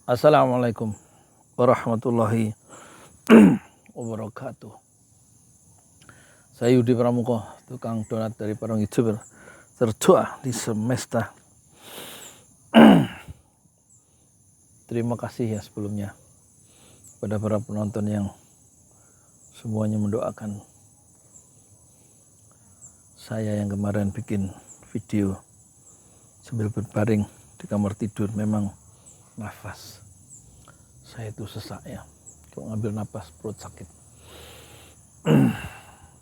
Assalamualaikum warahmatullahi wabarakatuh. Saya Yudi Pramuko, tukang donat dari para YouTuber tertua di semesta. Terima kasih ya sebelumnya pada para penonton yang semuanya mendoakan saya yang kemarin bikin video sambil berbaring di kamar tidur. Memang nafas saya itu sesak ya, kalau ngambil nafas perut sakit.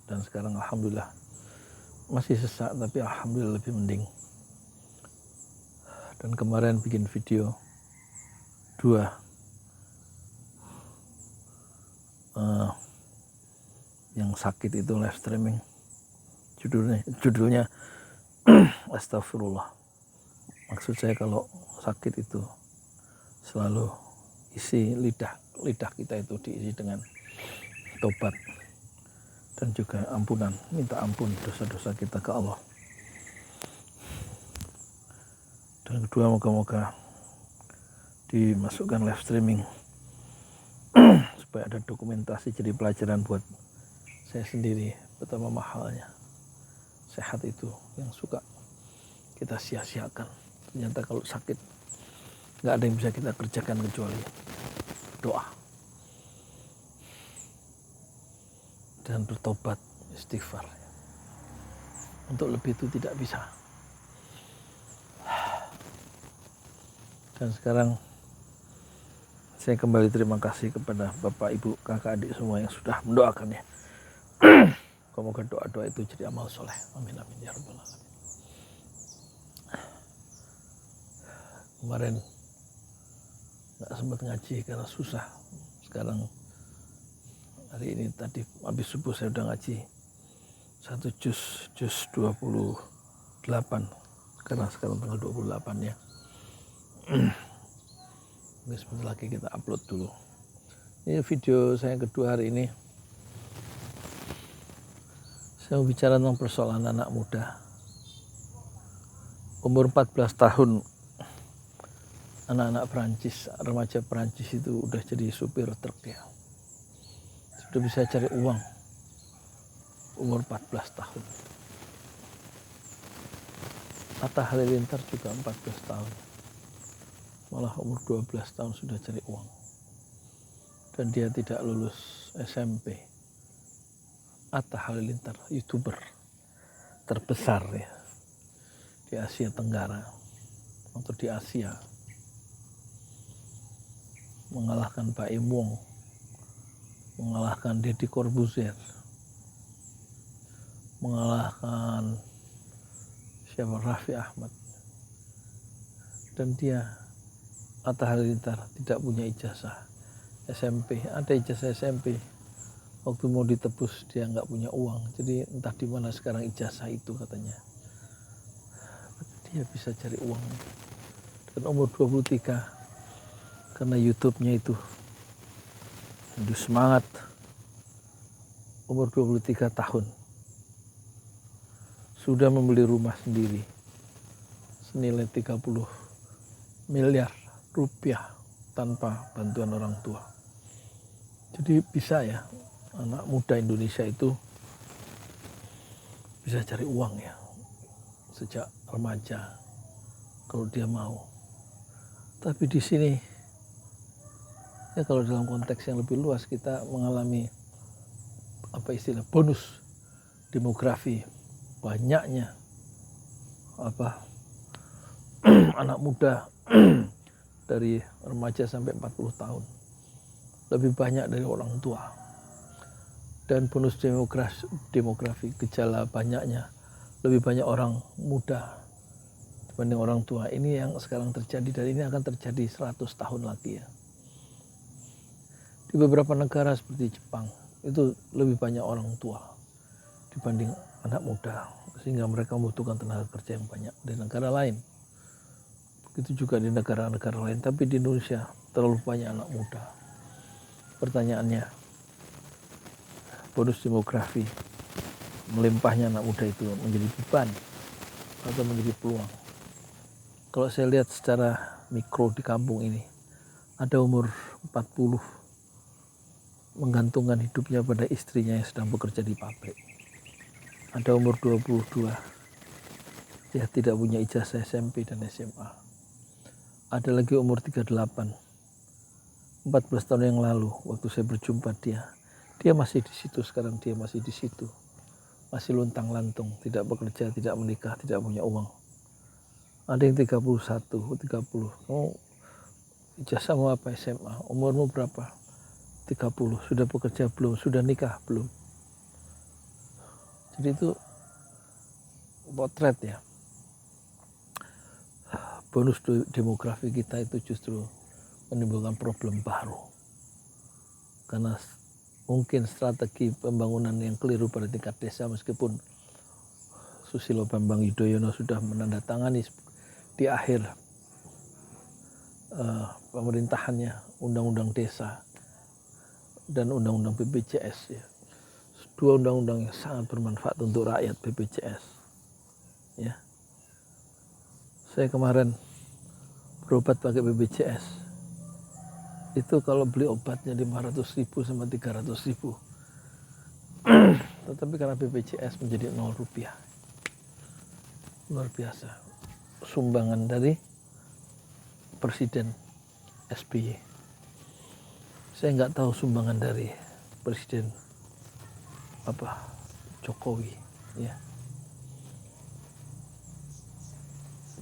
Dan sekarang alhamdulillah masih sesak, tapi alhamdulillah lebih mending. Dan kemarin bikin video 2 yang sakit itu live streaming, judulnya astagfirullah. Maksud saya kalau sakit itu selalu isi lidah kita itu diisi dengan tobat dan juga ampunan, minta ampun dosa-dosa kita ke Allah. Dan kedua, moga-moga dimasukkan live streaming supaya ada dokumentasi, jadi pelajaran buat saya sendiri betapa mahalnya sehat itu yang suka kita sia-siakan. Ternyata kalau sakit nggak ada yang bisa kita kerjakan kecuali doa dan bertobat, istighfar. Untuk lebih itu tidak bisa. Dan sekarang saya kembali terima kasih kepada Bapak, Ibu, Kakak, adik semua yang sudah mendoakan ya. Semoga doa-doa itu jadi amal soleh. Amin amin ya rabbal alamin. Kemarin nggak sempat ngaji karena susah. Sekarang hari ini tadi habis subuh saya udah ngaji 1 juz 28. Sekarang tanggal 28 ya. Ini sebentar lagi kita upload dulu. Ini video saya yang kedua hari ini. Saya mau bicara tentang persoalan anak muda. Umur 14 tahun, anak-anak Perancis, remaja Perancis itu udah jadi supir truk ya. Sudah bisa cari uang. Umur 14 tahun. Atta Halilintar juga 14 tahun. Malah umur 12 tahun sudah cari uang. Dan dia tidak lulus SMP. Atta Halilintar, YouTuber terbesar ya di Asia Tenggara atau di Asia, mengalahkan Pak Im Wong, mengalahkan Deddy Corbuzier, mengalahkan siapa, Raffi Ahmad. Dan dia, Atta Halilintar, tidak punya ijazah SMP. Ada ijazah SMP, waktu mau ditebus dia nggak punya uang, jadi entah di mana sekarang ijazah itu katanya. Dia bisa cari uang. Dan umur 23, karena YouTube-nya itu semangat, umur 23 tahun sudah membeli rumah sendiri senilai 30 miliar rupiah tanpa bantuan orang tua. Jadi bisa ya, anak muda Indonesia itu bisa cari uang ya sejak remaja kalau dia mau. Tapi di sini ya, kalau dalam konteks yang lebih luas, kita mengalami istilah bonus demografi, banyaknya anak muda dari remaja sampai 40 tahun lebih banyak dari orang tua. Dan bonus demografi, gejala banyaknya lebih banyak orang muda dibanding orang tua. Ini yang sekarang terjadi, dan ini akan terjadi 100 tahun lagi ya. Di beberapa negara seperti Jepang itu lebih banyak orang tua dibanding anak muda, sehingga mereka membutuhkan tenaga kerja yang banyak. Di negara lain begitu juga, di negara-negara lain. Tapi di Indonesia terlalu banyak anak muda. Pertanyaannya, bonus demografi, melimpahnya anak muda itu menjadi beban atau menjadi peluang? Kalau saya lihat secara mikro di kampung ini, ada umur 40 menggantungkan hidupnya pada istrinya yang sedang bekerja di pabrik. Ada umur 22, dia tidak punya ijazah SMP dan SMA. Ada lagi umur 38, 14 tahun yang lalu waktu saya berjumpa dia masih di situ, sekarang dia masih di situ. Masih luntang-lantung, tidak bekerja, tidak menikah, tidak punya uang. Ada yang 31, 30, kamu ijazahmu apa, SMA, umurmu berapa? 30, sudah bekerja belum, sudah nikah belum? Jadi itu potret ya. Bonus demografi kita itu justru menimbulkan problem baru. Karena mungkin strategi pembangunan yang keliru pada tingkat desa, meskipun Susilo Bambang Yudhoyono sudah menandatangani di akhir pemerintahannya undang-undang desa dan undang-undang BPJS ya. Dua undang-undang yang sangat bermanfaat untuk rakyat BPJS ya. Saya kemarin berobat pakai BPJS. Itu kalau beli obatnya 500.000 sama 300.000. Tetapi karena BPJS menjadi 0 rupiah. Luar biasa. Sumbangan dari Presiden SBY. Saya nggak tahu sumbangan dari Presiden Jokowi ya.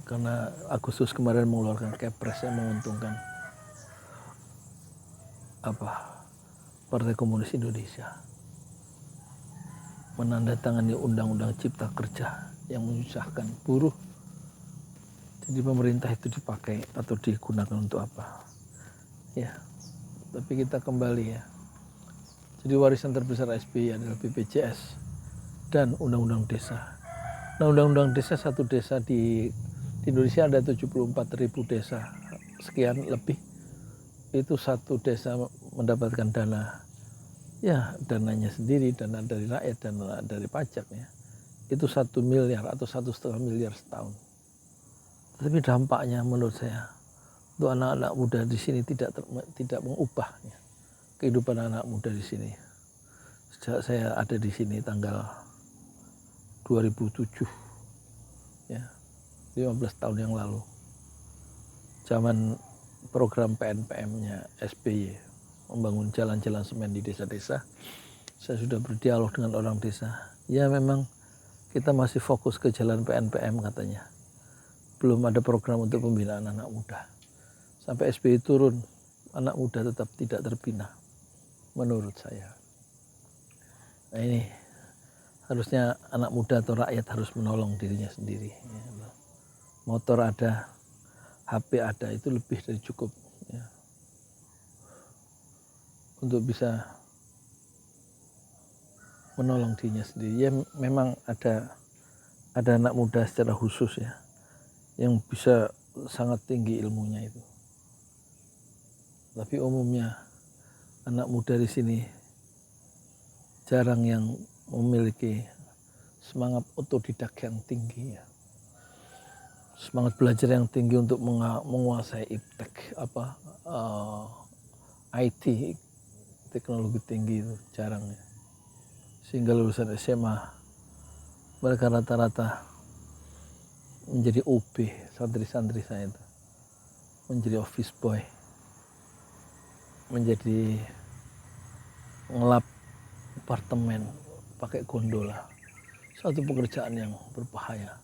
Karena Agustus kemarin mengeluarkan Kepres yang menguntungkan Partai Komunis Indonesia, menandatangani undang-undang Cipta Kerja yang menyusahkan buruh. Jadi pemerintah itu dipakai atau digunakan untuk apa ya. Tapi kita kembali ya, jadi warisan terbesar SBY adalah BPJS dan undang-undang desa. Nah, undang-undang desa, satu desa di Indonesia ada 74.000 desa sekian lebih. Itu satu desa mendapatkan dana, ya dananya sendiri, dana dari rakyat, dana dari pajak ya. Itu 1 miliar atau 1,5 miliar setahun. Tapi dampaknya menurut saya untuk anak-anak muda di sini tidak mengubah ya, kehidupan anak muda di sini. Sejak saya ada di sini tanggal 2007 ya, 15 tahun yang lalu, zaman program PNPM-nya SBY membangun jalan-jalan semen di desa-desa, saya sudah berdialog dengan orang desa. Ya memang kita masih fokus ke jalan PNPM katanya, belum ada program untuk pembinaan anak muda. Sampai SBY turun, anak muda tetap tidak terbina menurut saya. Nah ini harusnya anak muda atau rakyat harus menolong dirinya sendiri. Motor ada, HP ada, itu lebih dari cukup ya, untuk bisa menolong dirinya sendiri. Ya memang ada anak muda secara khusus ya, yang bisa sangat tinggi ilmunya itu. Tapi umumnya anak muda di sini jarang yang memiliki semangat otodidak yang tinggi ya. Semangat belajar yang tinggi untuk menguasai iptek IT, teknologi tinggi itu jarang ya. Sehingga lulusan SMA mereka rata-rata menjadi OB, santri-santri saya itu menjadi office boy, menjadi ngelap apartemen pakai gondola. Satu pekerjaan yang berbahaya.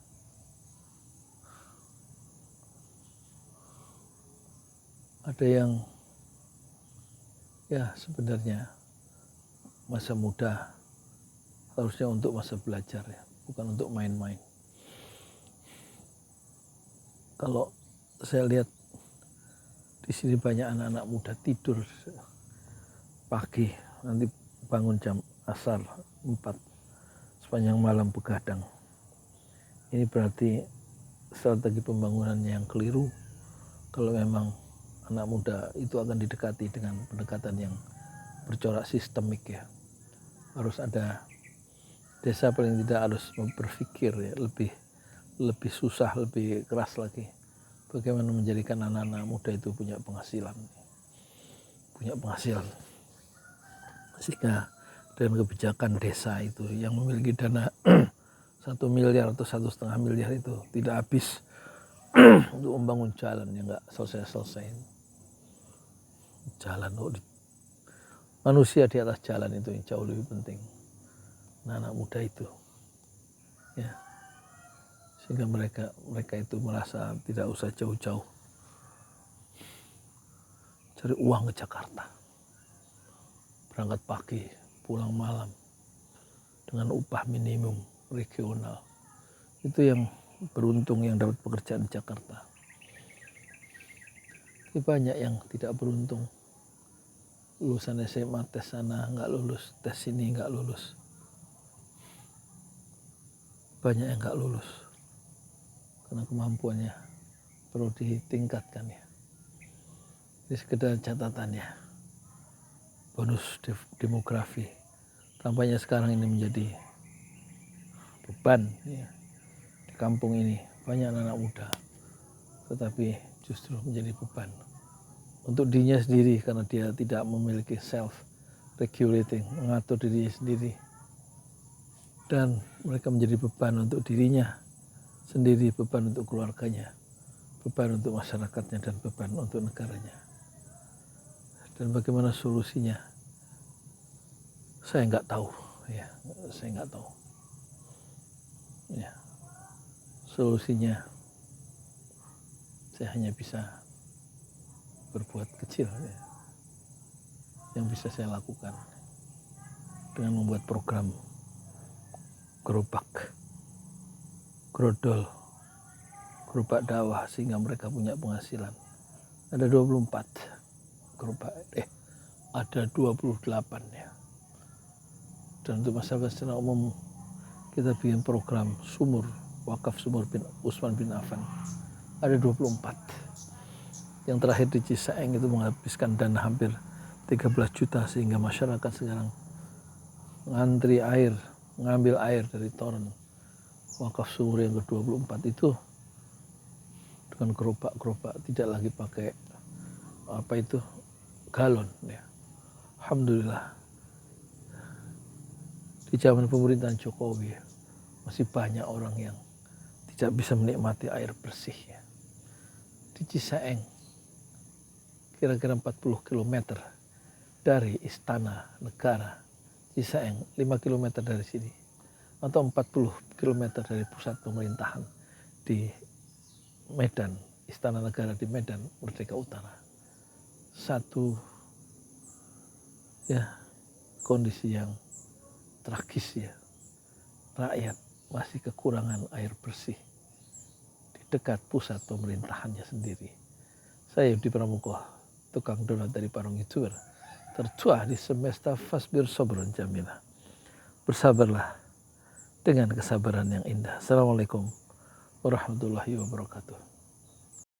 Ada yang ya sebenarnya masa muda harusnya untuk masa belajar ya, bukan untuk main-main. Kalau saya lihat di sini banyak anak-anak muda tidur pagi, nanti bangun jam asar 4, sepanjang malam begadang. Ini berarti strategi pembangunannya yang keliru. Kalau memang anak muda itu akan didekati dengan pendekatan yang bercorak sistemik ya. Harus ada desa, paling tidak harus berpikir ya, lebih susah, lebih keras lagi. Bagaimana menjadikan anak-anak muda itu punya penghasilan. punya penghasilan. Sehingga dengan kebijakan desa itu yang memiliki dana 1 miliar atau 1,5 miliar itu tidak habis untuk membangun jalan yang nggak selesai. Jalan, manusia di atas jalan itu yang jauh lebih penting. Nah, anak muda itu, ya, sehingga mereka itu merasa tidak usah jauh-jauh cari uang ke Jakarta, berangkat pagi, pulang malam dengan upah minimum regional. Itu yang beruntung yang dapat pekerjaan di Jakarta. Tapi banyak yang tidak beruntung. Lulusan SMA tes sana nggak lulus, tes sini nggak lulus. Banyak yang nggak lulus karena kemampuannya perlu ditingkatkan ya. Ini sekedar catatannya. Bonus demografi tampaknya sekarang ini menjadi beban ya. Di kampung ini banyak anak muda, tetapi justru menjadi beban untuk dirinya sendiri karena dia tidak memiliki self regulating, mengatur dirinya sendiri, dan mereka menjadi beban untuk dirinya sendiri, beban untuk keluarganya, beban untuk masyarakatnya, dan beban untuk negaranya. Dan bagaimana solusinya? Saya nggak tahu, ya, saya nggak tahu. Ya, solusinya saya hanya bisa berbuat kecil, ya, yang bisa saya lakukan dengan membuat program gerobak, grodol, gerobak dakwah sehingga mereka punya penghasilan. Ada 24 gerobak, ada 28 ya. Dan untuk masyarakat secara umum kita bikin program sumur, wakaf sumur bin Utsman bin Affan. Ada 24. Yang terakhir di Cisaeng itu menghabiskan dana hampir 13 juta sehingga masyarakat sekarang ngantri air, ngambil air dari toren. Wakaf sumur yang ke-24 itu dengan gerobak-gerobak, tidak lagi pakai galon ya. Alhamdulillah. Di zaman pemerintahan Jokowi masih banyak orang yang tidak bisa menikmati air bersih ya. Di Cisaeng kira-kira 40 km dari Istana Negara Cisaeng, 5 km dari sini, atau 40 km dari pusat pemerintahan di Medan, Istana Negara di Medan Merdeka Utara. Satu ya kondisi yang tragis ya, rakyat masih kekurangan air bersih di dekat pusat pemerintahannya sendiri. Saya Yudi Pramuko, tukang donat dari Parung Youtuber, tertua di semesta Fasbir Sobron Jamila. Bersabarlah dengan kesabaran yang indah. Assalamualaikum warahmatullahi wabarakatuh.